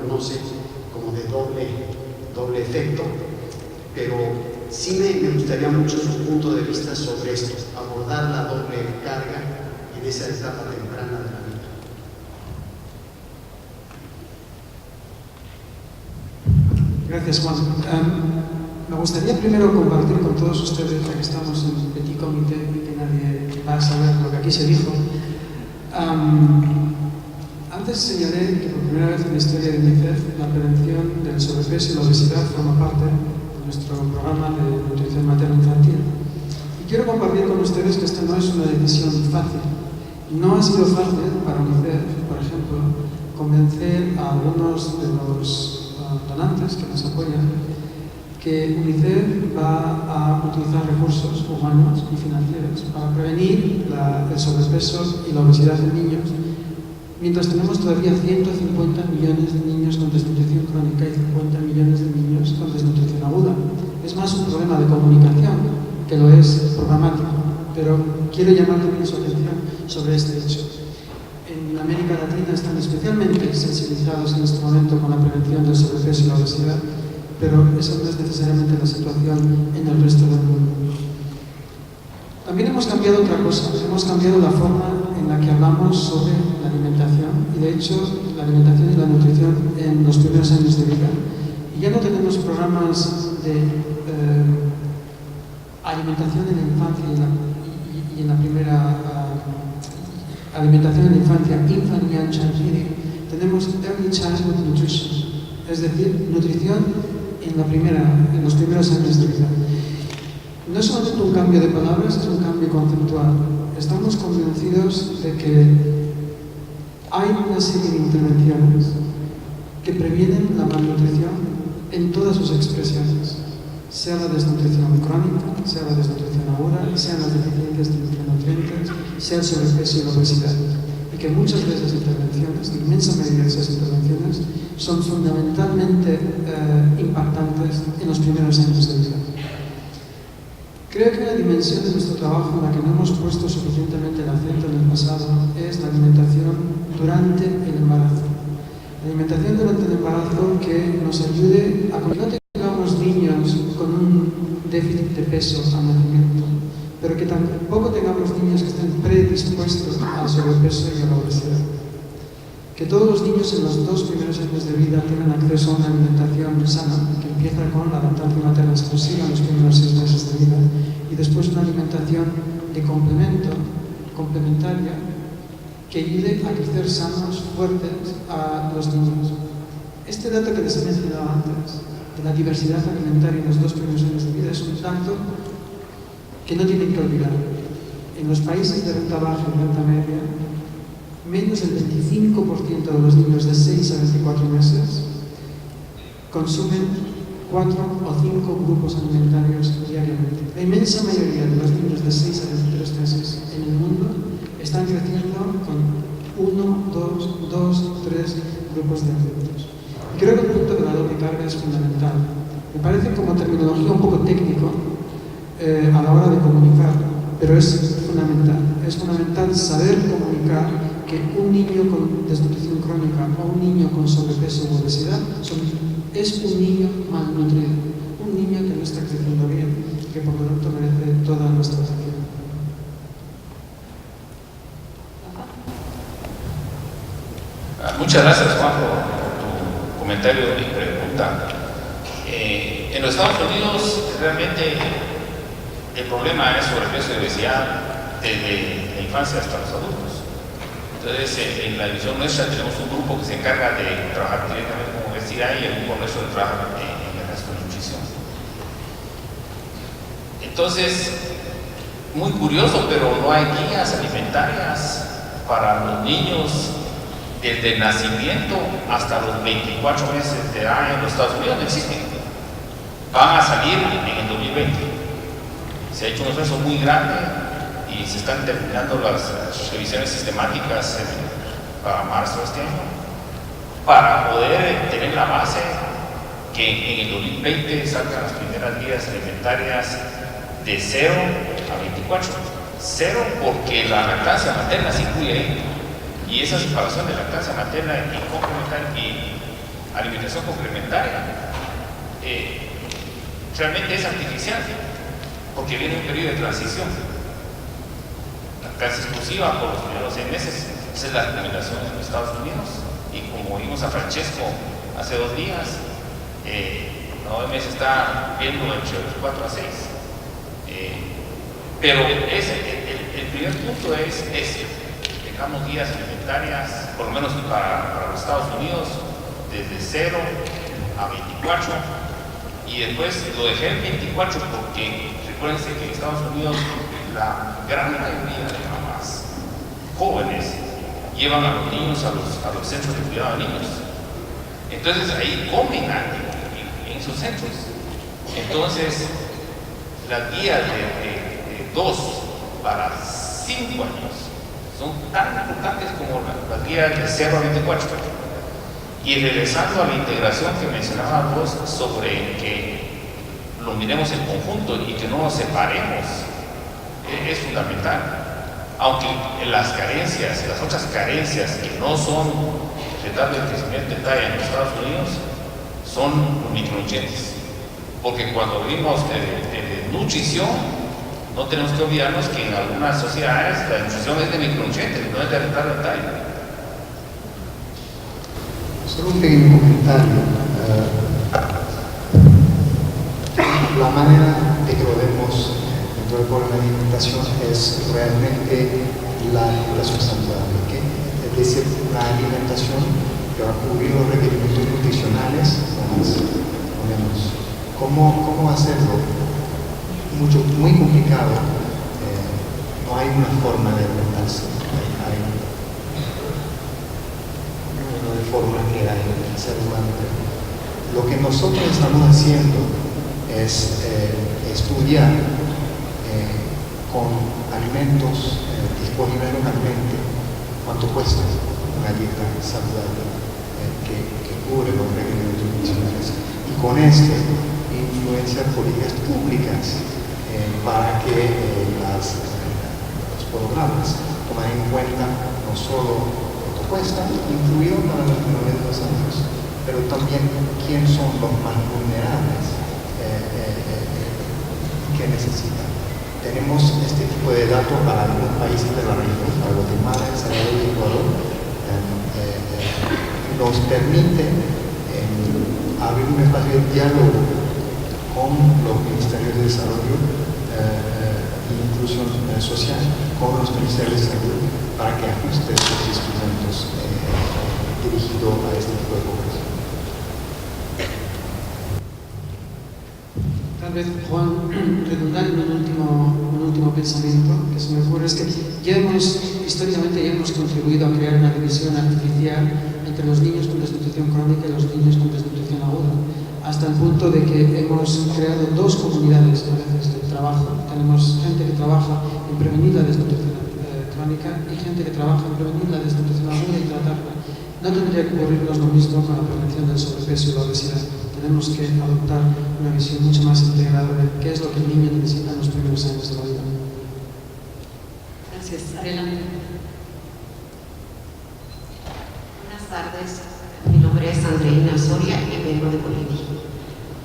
conoce como de doble efecto, pero sí me gustaría mucho su punto de vista sobre esto, abordar la doble carga en esa etapa temprana de la vida. Gracias, Juan. Me gustaría primero compartir con todos ustedes, ya que estamos en un petit comité y que nadie va a saber lo que aquí se dijo. Antes señalé que por primera vez en la historia de UNICEF la prevención del sobrepeso y la obesidad forma parte de nuestro programa de nutrición materno-infantil. Y quiero compartir con ustedes que esta no es una decisión fácil. No ha sido fácil para UNICEF, por ejemplo, convencer a algunos de los donantes que nos apoyan que UNICEF va a utilizar recursos humanos y financieros para prevenir el sobrepeso y la obesidad en niños, mientras tenemos todavía 150 millones de niños con desnutrición crónica y 50 millones de niños con desnutrición aguda. Es más un problema de comunicación que lo es programático, pero quiero llamar también su atención sobre este hecho. En América Latina están especialmente sensibilizados en este momento con la prevención del sobrepeso y la obesidad, pero esa no es necesariamente la situación en el resto del mundo. También hemos cambiado otra cosa, hemos cambiado la forma en la que hablamos sobre la alimentación, y de hecho la alimentación y la nutrición en los primeros años de vida. Y ya no tenemos programas de alimentación en la infancia y en la primera alimentación en la infancia, infant and child feeding. Tenemos early childhood nutrition, es decir, nutrición en los primeros años de vida. No es solamente un cambio de palabras, es un cambio conceptual. Estamos convencidos de que hay una serie de intervenciones que previenen la malnutrición en todas sus expresiones, sea la desnutrición crónica, sea la desnutrición aguda, sean las deficiencias de micronutrientes, sea el sobrepeso y la obesidad. Y que muchas de esas intervenciones, la inmensa mayoría de esas intervenciones, son fundamentalmente impactantes en los primeros años de vida. Creo que una dimensión de nuestro trabajo en la que no hemos puesto suficientemente el acento en el pasado es la alimentación durante el embarazo. La alimentación durante el embarazo que nos ayude a que no tengamos niños con un déficit de peso al nacimiento, pero que tampoco tengamos niños que estén predispuestos al sobrepeso y a la obesidad. Que todos los niños en los 2 primeros años de vida tengan acceso a una alimentación sana, que empieza con la lactancia materna exclusiva en los primeros 6 meses de vida, y después una alimentación de complementaria, que ayude a crecer sanos, fuertes a los niños. Este dato que les he mencionado antes, de la diversidad alimentaria en los 2 primeros años de vida, es un dato que no tienen que olvidar. En los países de renta baja y renta media, menos del 25% de los niños de 6 a 24 meses consumen 4 o 5 grupos alimentarios diariamente. La inmensa mayoría de los niños de 6 a 23 meses en el mundo están creciendo con 1, 2, 3 grupos de alimentos. Y creo que el punto de la doble carga es fundamental. Me parece como terminología un poco técnico a la hora de comunicar, pero es fundamental. Es fundamental saber comunicar que un niño con desnutrición crónica o un niño con sobrepeso o obesidad es un niño malnutrido, un niño que no está creciendo bien, que por lo tanto merece toda nuestra atención. Muchas gracias, Juan, por tu comentario y pregunta. En los Estados Unidos realmente el problema es sobrepeso y obesidad desde la infancia hasta los adultos. Entonces, en la división nuestra tenemos un grupo que se encarga de trabajar directamente con obesidad y el grupo nuestro de trabajar en el resto de nutrición. Entonces, muy curioso, pero no hay guías alimentarias para los niños desde el nacimiento hasta los 24 meses de edad en los Estados Unidos. No existen. Van a salir en el 2020. Se ha hecho un esfuerzo muy grande y se están terminando las revisiones sistemáticas para marzo de este año, para poder tener la base que en el 2020 salgan las primeras guías alimentarias de 0 a 24. 0 porque la lactancia materna se incluye ahí, y esa separación de lactancia materna y complementaria y alimentación complementaria, realmente es artificial, porque viene un periodo de transición. Casi exclusiva por los primeros 6 meses, esa es la recomendación en los Estados Unidos. Y como vimos a Francesco hace 2 días, la OMS está viendo entre los 4 a 6. Pero el primer punto es tengamos guías alimentarias, por lo menos para los Estados Unidos, desde 0 a 24, y después lo dejé en 24 porque recuérdense que en Estados Unidos la gran mayoría de mamás jóvenes llevan a los niños a los centros de cuidado de niños. Entonces ahí comen en esos centros. Entonces las guías de 2 para 5 años son tan importantes como las guías de 0 a 24. Y regresando a la integración que mencionaba vos sobre que lo miremos en conjunto y que no nos separemos, es fundamental. Aunque las carencias, las otras carencias que no son retardo de crecimiento de talla en los Estados Unidos son los micronutrientes. Porque cuando vimos de nutrición, no tenemos que olvidarnos que en algunas sociedades la nutrición es de micronutrientes, no es de retardo de talla. Solo un pequeño comentario. La manera de que lo vemos dentro del programa de alimentación es realmente la alimentación saludable, ¿okay? Es decir, una alimentación que va a cubrir los requerimientos nutricionales o menos. ¿Cómo hacerlo? Muy complicado. No hay una forma de alimentarse. No hay fórmula que hay en el ser humano. Lo que nosotros estamos haciendo es estudiar con alimentos disponibles localmente cuánto cuesta una dieta saludable que cubre los requerimientos nutricionales, y con esto influenciar políticas públicas para que los programas tomen en cuenta no solo cuánto cuesta, incluido para los menores de 2 años, pero también quién son los más vulnerables que necesitan. Tenemos este tipo de datos para algunos países de la región, para Guatemala, El Salvador y Ecuador. Nos permite abrir un espacio de diálogo con los ministerios de desarrollo e inclusión social, con los ministerios de salud, para que ajusten sus instrumentos dirigidos a este tipo de población. Tal vez, Juan, redundando en un último pensamiento que se me ocurre, es que históricamente ya hemos contribuido a crear una división artificial entre los niños con desnutrición crónica y los niños con desnutrición aguda, hasta el punto de que hemos creado 2 comunidades a veces de trabajo. Tenemos gente que trabaja en prevenir la desnutrición crónica y gente que trabaja en prevenir la desnutrición aguda y tratarla. No tendría que ocurrirnos lo mismo con la prevención del sobrepeso y la obesidad. Tenemos que adoptar una visión mucho más integrada de qué es lo que el niño necesita en los primeros años de la vida. Gracias. Adelante. Buenas tardes. Mi nombre es Andreina Soria y vengo de Bolivia.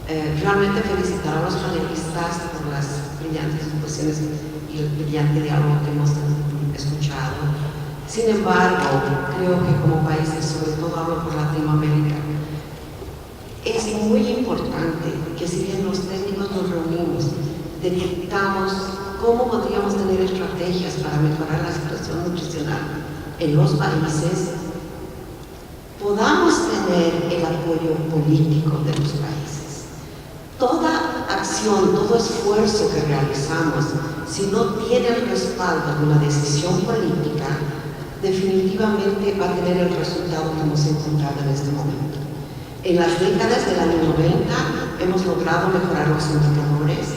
Realmente felicitar a los panelistas por las brillantes exposiciones y el brillante diálogo que hemos escuchado. Sin embargo, creo que como países, sobre todo hablo por Latinoamérica, es muy importante que si bien los técnicos nos reunimos, detectamos cómo podríamos tener estrategias para mejorar la situación nutricional en los países, podamos tener el apoyo político de los países. Toda acción, todo esfuerzo que realizamos, si no tiene el respaldo de una decisión política, definitivamente va a tener el resultado que hemos encontrado en este momento. En las décadas del año 90 hemos logrado mejorar los indicadores,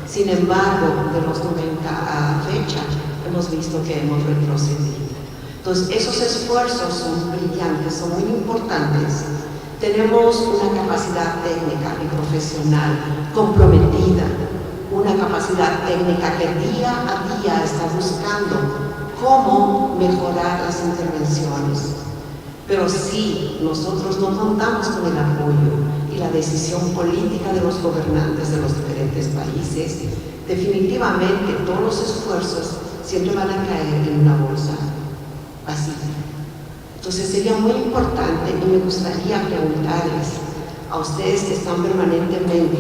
sin embargo, de los 90 a fecha hemos visto que hemos retrocedido. Entonces, esos esfuerzos son brillantes, son muy importantes. Tenemos una capacidad técnica y profesional comprometida, una capacidad técnica que día a día está buscando cómo mejorar las intervenciones. Pero si nosotros no contamos con el apoyo y la decisión política de los gobernantes de los diferentes países, definitivamente todos los esfuerzos siempre van a caer en una bolsa vacía. Entonces sería muy importante y me gustaría preguntarles a ustedes que están permanentemente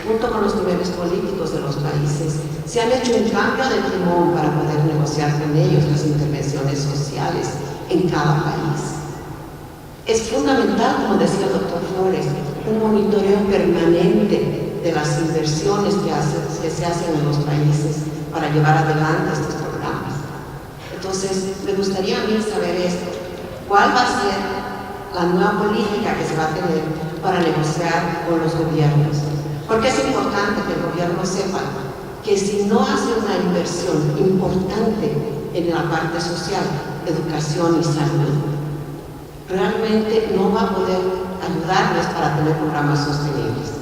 junto con los niveles políticos de los países, si han hecho un cambio de timón para poder negociar con ellos las intervenciones sociales en cada país. Es fundamental, como decía el doctor Flores, un monitoreo permanente de las inversiones que se hacen en los países para llevar adelante estos programas. Entonces, me gustaría a mí saber esto. ¿Cuál va a ser la nueva política que se va a tener para negociar con los gobiernos? Porque es importante que el gobierno sepa que si no hace una inversión importante en la parte social, educación y salud, realmente no va a poder ayudarles para tener programas sostenibles.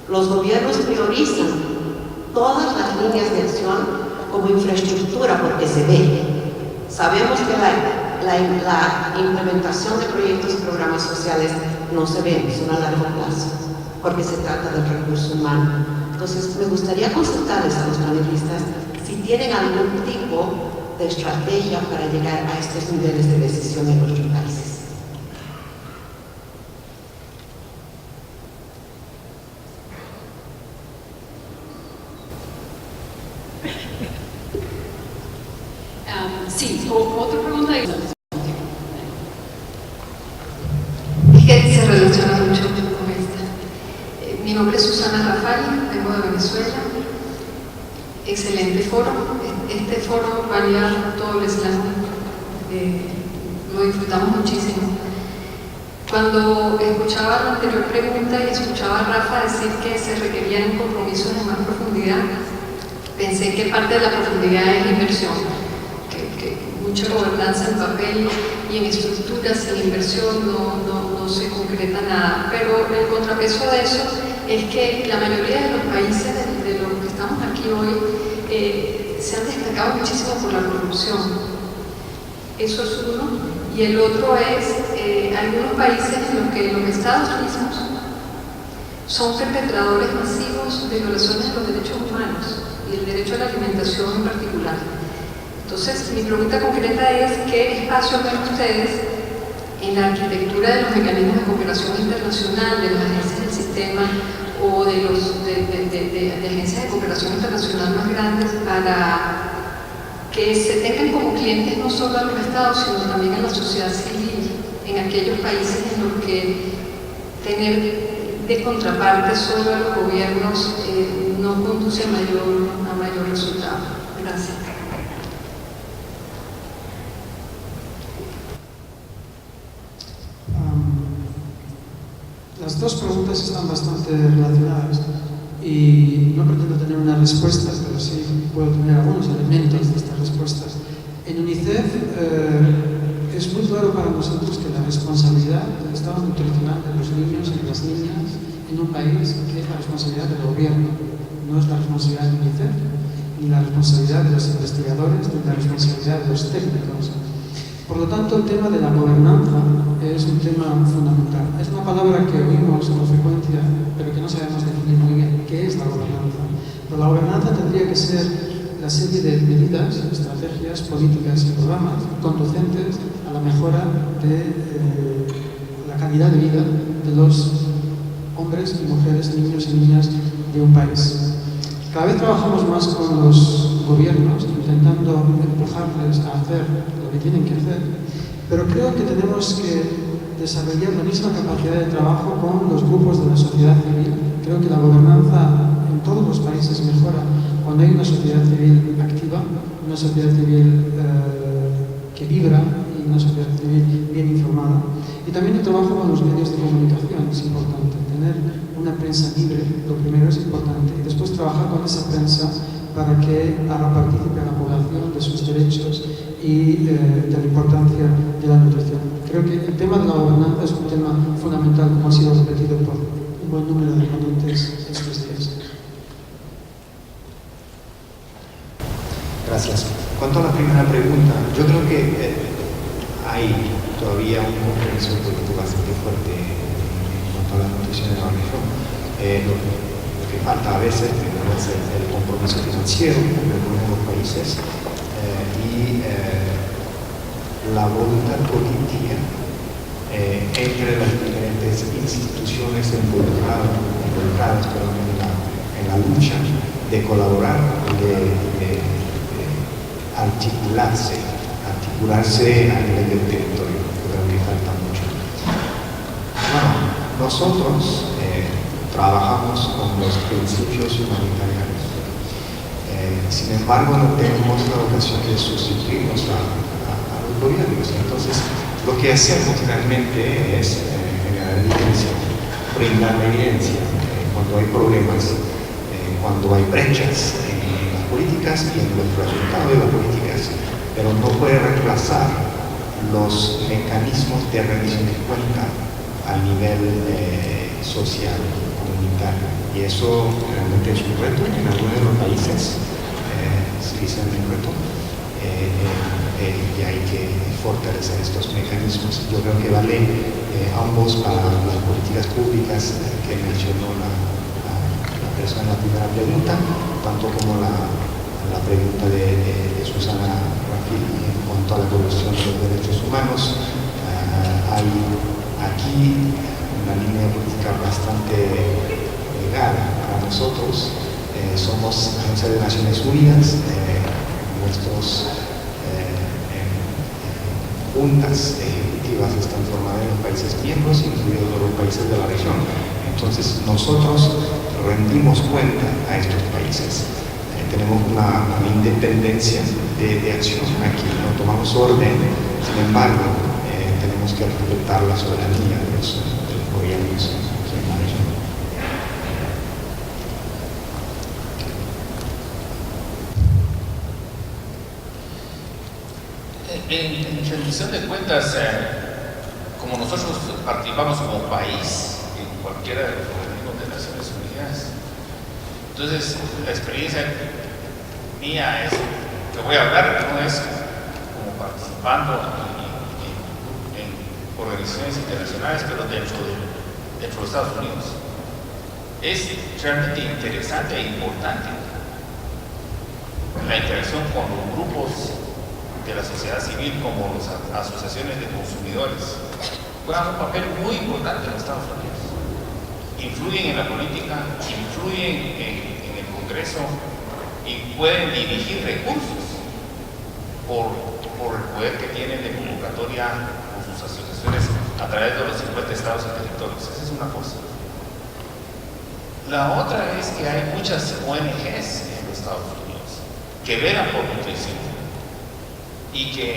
Los gobiernos priorizan todas las líneas de acción como infraestructura porque se ve. Sabemos que la implementación de proyectos y programas sociales no se ven, son a largo plazo, porque se trata del recurso humano. Entonces, me gustaría consultarles a los panelistas si tienen algún tipo de estrategia para llegar a estos niveles de decisión en nuestros países. Sí, otra pregunta. Es que se relaciona mucho con esta. Mi nombre es Susana Rafael, vengo de Venezuela. Excelente foro. Este foro valía todo el slam. Lo disfrutamos muchísimo. Cuando escuchaba la anterior pregunta y escuchaba a Rafa decir que se requerían compromisos de más profundidad, pensé que parte de la profundidad es inversión. Mucha gobernanza en papel y en estructuras, sin inversión no se concreta nada. Pero el contrapeso de eso es que la mayoría de los países de los que estamos aquí hoy se han destacado muchísimo por la corrupción. Eso es uno. Y el otro es algunos países en los que los estados mismos son perpetradores masivos de violaciones de los derechos humanos y el derecho a la alimentación en particular. Entonces, mi pregunta concreta es: ¿qué espacio ven ustedes en la arquitectura de los mecanismos de cooperación internacional, de las agencias del sistema o de agencias de cooperación internacional más grandes para que se tengan como clientes no solo a los estados, sino también a la sociedad civil, en aquellos países en los que tener de contraparte solo a los gobiernos no conduce a mayor resultado? Gracias. Las dos preguntas están bastante relacionadas y no pretendo tener una respuesta, pero sí puedo tener algunos elementos de estas respuestas. En UNICEF es muy claro para nosotros que la responsabilidad del estado nutricional de los niños y las niñas en un país es la responsabilidad del gobierno, no es la responsabilidad de UNICEF, ni la responsabilidad de los investigadores, ni la responsabilidad de los técnicos. Por lo tanto, el tema de la gobernanza es un tema fundamental. Es una palabra que oímos con frecuencia, pero que no sabemos definir muy bien qué es la gobernanza. Pero la gobernanza tendría que ser la serie de medidas, estrategias, políticas y programas conducentes a la mejora de la calidad de vida de los hombres y mujeres, niños y niñas de un país. Cada vez trabajamos más con los gobiernos, intentando empujarles a hacer lo que tienen que hacer, pero creo que tenemos que desarrollar la misma capacidad de trabajo con los grupos de la sociedad civil. Creo que la gobernanza en todos los países mejora cuando hay una sociedad civil activa, una sociedad civil que vibra y una sociedad civil bien informada. Y también el trabajo con los medios de comunicación es importante. Tener una prensa libre, lo primero es importante, y después trabajar con esa prensa para que haga partícipe a la población de sus derechos y de la importancia de la nutrición. Creo que el tema de la gobernanza es un tema fundamental, como ha sido repetido por un buen número de ponentes estos días. Gracias. Cuanto a la primera pregunta, yo creo que hay todavía un compromiso político bastante fuerte en cuanto a la nutrición de la región. Lo que falta a veces es el compromiso financiero en algunos de los países y la voluntad política entre las diferentes instituciones involucradas en la lucha de colaborar, de articularse a nivel del territorio. Yo creo que falta mucho. Bueno, nosotros trabajamos con los principios humanitarios. Sin embargo, no tenemos la ocasión de sustituirnos a los gobiernos. Entonces, lo que hacemos realmente es generar evidencia, brindar evidencia cuando hay problemas, cuando hay brechas en las políticas y en los resultados de las políticas, pero no puede reemplazar los mecanismos de rendición de cuenta a nivel social, comunitario. Y eso realmente es un reto en algunos de los países, se dice un reto. Y hay que fortalecer estos mecanismos. Yo creo que vale ambos para las políticas públicas que mencionó la persona en la primera pregunta, tanto como la pregunta de Susana Rafil en cuanto a la evolución de los derechos humanos. Hay aquí una línea política bastante legada para nosotros. Somos Agencia de Naciones Unidas, nuestros juntas ejecutivas están formadas en los países miembros, incluidos los países de la región. Entonces nosotros rendimos cuenta a estos países. Tenemos una independencia de acción aquí, no tomamos orden, sin embargo tenemos que respetar la soberanía de los gobiernos en la región. En rendición de cuentas, como nosotros participamos como país en cualquiera de los organismos de Naciones Unidas, entonces la experiencia mía es, que voy a hablar, no es como participando en organizaciones internacionales, pero dentro de Estados Unidos. Es realmente interesante e importante la interacción con los grupos de la sociedad civil, como las asociaciones de consumidores, juegan un papel muy importante en los Estados Unidos. Influyen en la política, influyen en el Congreso y pueden dirigir recursos por el poder que tienen de convocatoria con sus asociaciones a través de los 50 estados y territorios. Esa es una cosa. La otra es que hay muchas ONGs en los Estados Unidos que velan por nutrición y que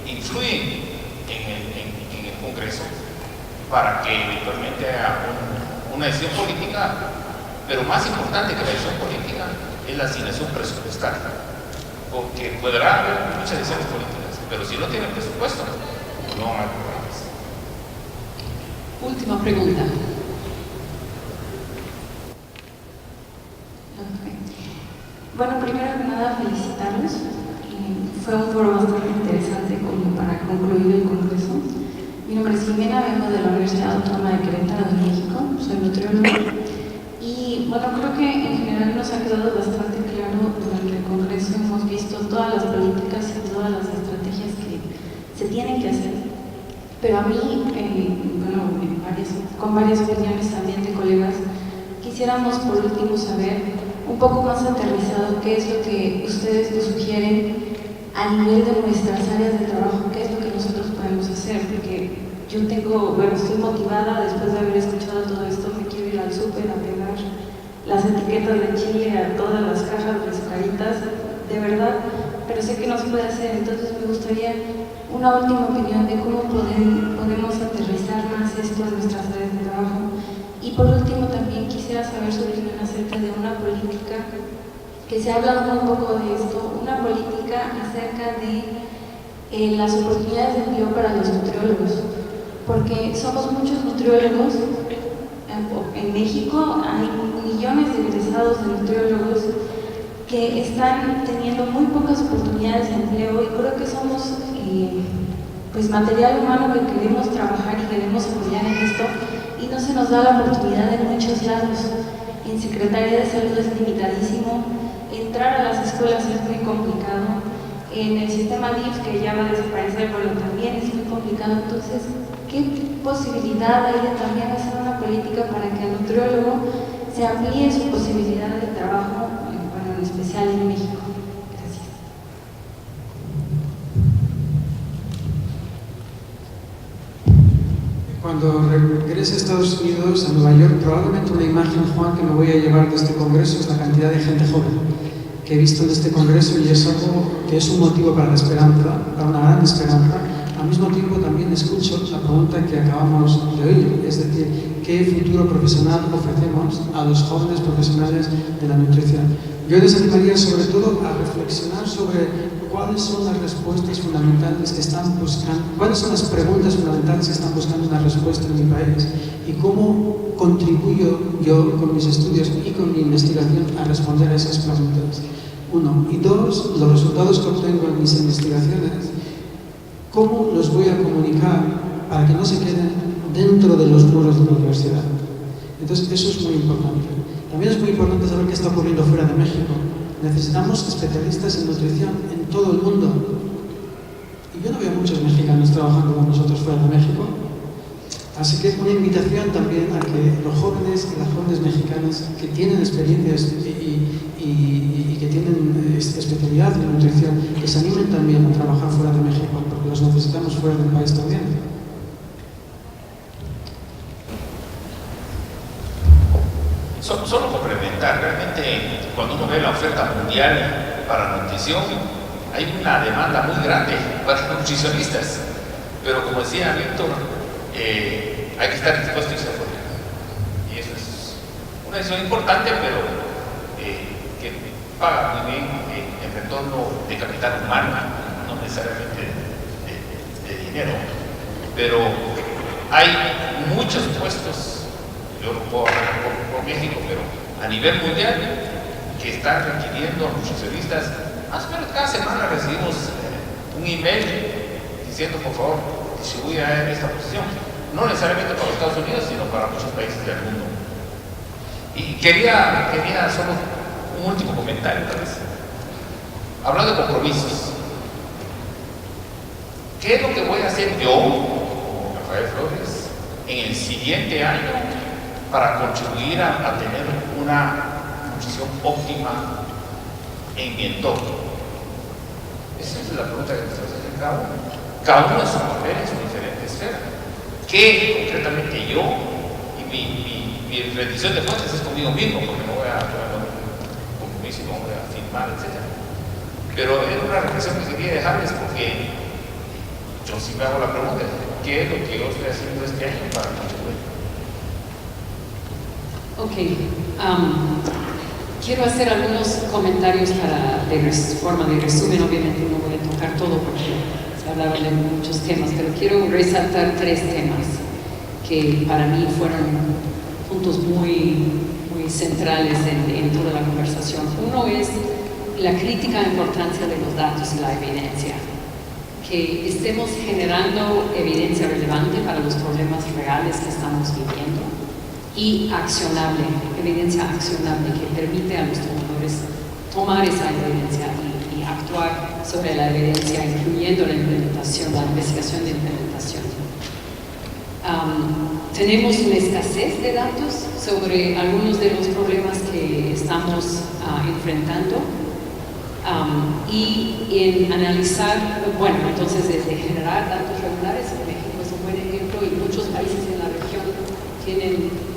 influyen en el Congreso para que eventualmente haya una decisión política, pero más importante que la decisión política es la asignación presupuestaria, porque podrá haber muchas decisiones políticas, pero si no tienen presupuesto, no van a haber programas. Última pregunta. Bueno, primero que nada, felicitarlos. Fue un foro bastante interesante como para concluir el congreso. Mi nombre es Jimena, vengo de la Universidad Autónoma de Querétaro de México, soy nutrióloga. Y bueno, creo que en general nos ha quedado bastante claro durante el congreso, hemos visto todas las políticas y todas las estrategias que se tienen que hacer. Pero a mí, con varias opiniones también de colegas, quisiéramos por último saber un poco más aterrizado qué es lo que ustedes nos sugieren a nivel de nuestras áreas de trabajo, qué es lo que nosotros podemos hacer, porque yo estoy motivada después de haber escuchado todo esto, me quiero ir al súper a pegar las etiquetas de Chile a todas las cajas de azucaritas, de verdad, pero sé que no se puede hacer, entonces me gustaría una última opinión de cómo podemos aterrizar más esto en nuestras áreas de trabajo. Y por último también quisiera saber su opinión acerca de una política, que se ha hablado un poco de esto, una política acerca de las oportunidades de empleo para los nutriólogos, porque somos muchos nutriólogos, en México hay millones de egresados de nutriólogos que están teniendo muy pocas oportunidades de empleo y creo que somos pues material humano que queremos trabajar y queremos apoyar en esto, y no se nos da la oportunidad en muchos lados. En Secretaría de Salud es limitadísimo, entrar a las escuelas es muy complicado, en el sistema DIF, que ya va a desaparecer, bueno, también es muy complicado. Entonces, ¿qué posibilidad hay de también hacer una política para que el nutriólogo se amplíe su posibilidad de trabajo, bueno, en especial en México? Gracias. Cuando regrese a Estados Unidos, a Nueva York, probablemente una imagen, Juan, que me voy a llevar de este congreso es la cantidad de gente joven que he visto en este congreso, y es algo que es un motivo para la esperanza, para una gran esperanza. Al mismo tiempo también escucho la pregunta que acabamos de oír, es decir, ¿qué futuro profesional ofrecemos a los jóvenes profesionales de la nutrición? Yo les animaría sobre todo a reflexionar sobre cuáles son las respuestas fundamentales que están buscando, cuáles son las preguntas fundamentales que están buscando una respuesta en mi país, y cómo contribuyo yo con mis estudios y con mi investigación a responder a esas preguntas. Uno. Y dos, los resultados que obtengo en mis investigaciones, ¿cómo los voy a comunicar para que no se queden dentro de los muros de la universidad? Entonces, eso es muy importante. También es muy importante saber qué está ocurriendo fuera de México. Necesitamos especialistas en nutrición en todo el mundo. Y yo no veo muchos mexicanos trabajando con nosotros fuera de México. Así que una invitación también a que los jóvenes y las jóvenes mexicanas que tienen experiencias y que tienen especialidad en nutrición, que se animen también a trabajar fuera de México, porque los necesitamos fuera del país también. Solo complementar, realmente cuando uno ve la oferta mundial para nutrición, hay una demanda muy grande para los nutricionistas, pero como decía Víctor, hay que estar dispuesto a irse afuera. Y eso es una decisión importante, pero que paga muy bien en retorno de capital humano, no necesariamente de dinero. Pero hay muchos puestos, yo no puedo hablar por México, pero a nivel mundial, que están requiriendo nutricionistas. Más o menos cada semana recibimos un email diciendo, por favor, distribuya esta posición. No necesariamente para los Estados Unidos, sino para muchos países del mundo. Y quería solo un último comentario, tal vez. Hablando de compromisos. ¿Qué es lo que voy a hacer yo, como Rafael Flores, en el siguiente año para contribuir a tener una nutrición óptima en mi entorno? Esa es la pregunta que nos hacen cada uno. Cada uno en su papel, en su diferente esfera. ¿Qué concretamente yo y mi rendición de cuentas es conmigo mismo? Porque no voy a compromiso y no voy a firmar, etc. Pero es una reflexión que quería dejarles, porque yo sí me hago la pregunta: ¿qué es lo que yo estoy haciendo este año para contribuir? Quiero hacer algunos comentarios de forma de resumen. Obviamente no voy a tocar todo porque se hablaron de muchos temas, pero quiero resaltar 3 temas que para mí fueron puntos muy centrales en toda la conversación. Uno es la crítica importancia de los datos y la evidencia. Que estemos generando evidencia relevante para los problemas reales que estamos viviendo, y accionable, evidencia accionable que permite a los tomadores tomar esa evidencia y actuar sobre la evidencia, incluyendo la implementación, la investigación de implementación. Tenemos una escasez de datos sobre algunos de los problemas que estamos enfrentando, y en analizar, bueno, entonces desde generar datos regulares, México es un buen ejemplo, y muchos países en la región tienen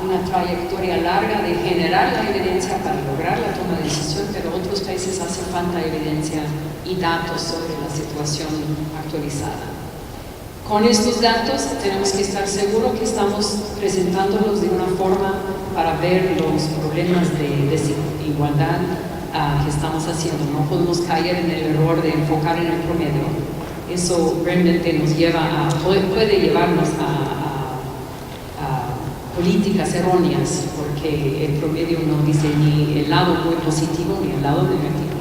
una trayectoria larga de generar la evidencia para lograr la toma de decisión, pero otros países hacen falta evidencia y datos sobre la situación actualizada. Con estos datos tenemos que estar seguros que estamos presentándolos de una forma para ver los problemas de desigualdad que estamos haciendo. No podemos caer en el error de enfocar en el promedio. Eso realmente nos lleva puede llevarnos a políticas erróneas, porque el promedio no dice ni el lado muy positivo ni el lado negativo.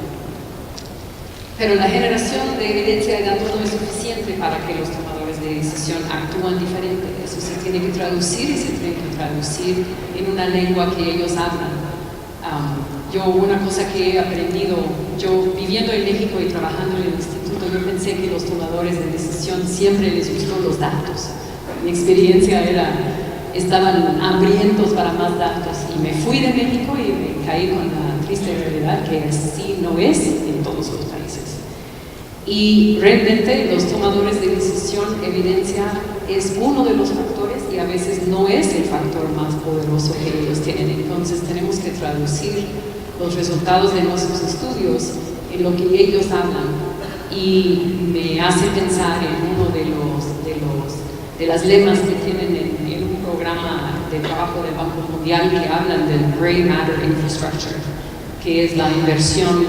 Pero la generación de evidencia de datos no es suficiente para que los tomadores de decisión actúen diferente. Eso se tiene que traducir y se tiene que traducir en una lengua que ellos hablan. Una cosa que he aprendido, yo viviendo en México y trabajando en el instituto, yo pensé que los tomadores de decisión siempre les gustó los datos. Mi experiencia era, estaban hambrientos para más datos, y me fui de México y me caí con la triste realidad que así no es en todos los países. Y realmente los tomadores de decisión, evidencia es uno de los factores y a veces no es el factor más poderoso que ellos tienen. Entonces tenemos que traducir los resultados de nuestros estudios en lo que ellos hablan, y me hace pensar en uno de las lemas que tienen en un programa de trabajo del Banco Mundial, que hablan del Gray Matter Infrastructure, que es la inversión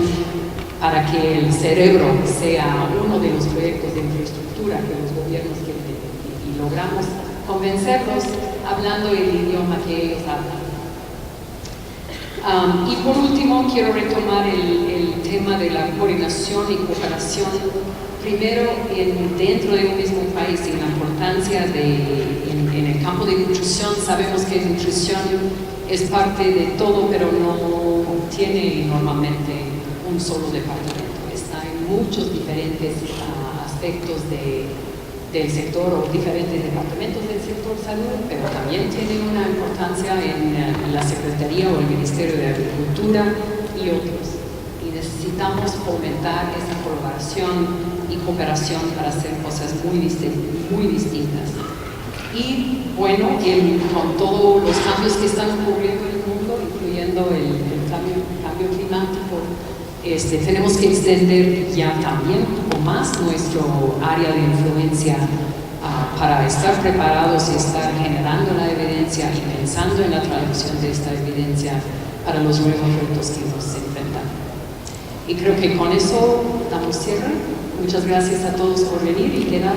para que el cerebro sea uno de los proyectos de infraestructura que los gobiernos quieren, y logramos convencerlos hablando el idioma que ellos hablan. Y por último, quiero retomar el tema de la coordinación y cooperación, primero dentro de un mismo país, y la importancia en el campo de nutrición. Sabemos que nutrición es parte de todo, pero no tiene normalmente un solo departamento. Está en muchos diferentes aspectos del sector, o diferentes departamentos del sector salud, pero también tiene una importancia en la Secretaría o el Ministerio de Agricultura y otros. Y necesitamos fomentar esa colaboración y cooperación para hacer cosas muy distintas. Y bueno, con todos los cambios que están ocurriendo en el mundo, incluyendo el cambio climático, tenemos que extender ya también un poco más nuestro área de influencia para estar preparados y estar generando la evidencia y pensando en la traducción de esta evidencia para los nuevos retos que nos enfrentan. Y creo que con eso damos cierre. Muchas gracias a todos por venir y quedar.